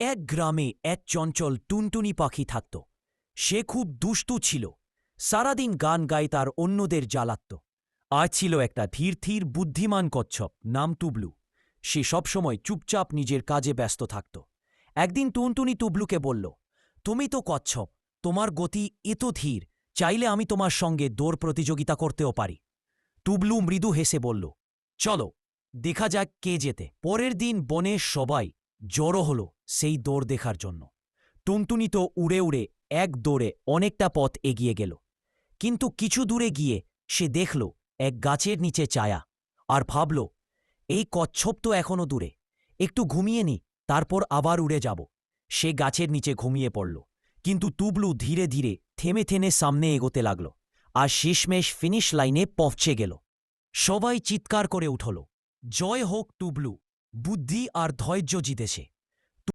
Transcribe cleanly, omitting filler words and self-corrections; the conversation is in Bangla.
এক গ্রামে এক চঞ্চল টুনটুনি পাখি থাকত। সে খুব দুষ্টু ছিল, সারাদিন গান গাইত আর অন্যদের জ্বালাত। আজ ছিল একটা ধীর ধীর বুদ্ধিমান কচ্ছপ, নাম টুবলু। সে সবসময় চুপচাপ নিজের কাজে ব্যস্ত থাকত। একদিন টুনটুনি টুবলুকে বলল, তুমি তো কচ্ছপ, তোমার গতি এত ধীর, চাইলে আমি তোমার সঙ্গে দৌড় প্রতিযোগিতা করতেও পারি। টুবলু মৃদু হেসে বলল, চলো, দেখা যাক কে জেতে। পরের দিন বনে সবাই জড়ো হল সেই দৌড় দেখার জন্য। টুনটুনি তো উড়ে উড়ে এক দৌড়ে অনেকটা পথ এগিয়ে গেল, কিন্তু কিছু দূরে গিয়ে সে দেখল এক গাছের নিচে ছায়া, আর ভাবল, এই কচ্ছপ তো এখনো দূরে, একটু ঘুমিয়ে নি, তারপর আবার উড়ে যাব। সে গাছের নিচে ঘুমিয়ে পড়ল, কিন্তু টুবলু ধীরে ধীরে থেমে থেমে সামনে এগোতে লাগল, আর শেষমেশ ফিনিশ লাইনে পৌঁছে গেল। সবাই চিৎকার করে উঠল, জয় হোক টুবলু, বুদ্ধি আর ধৈর্য জিতেছে।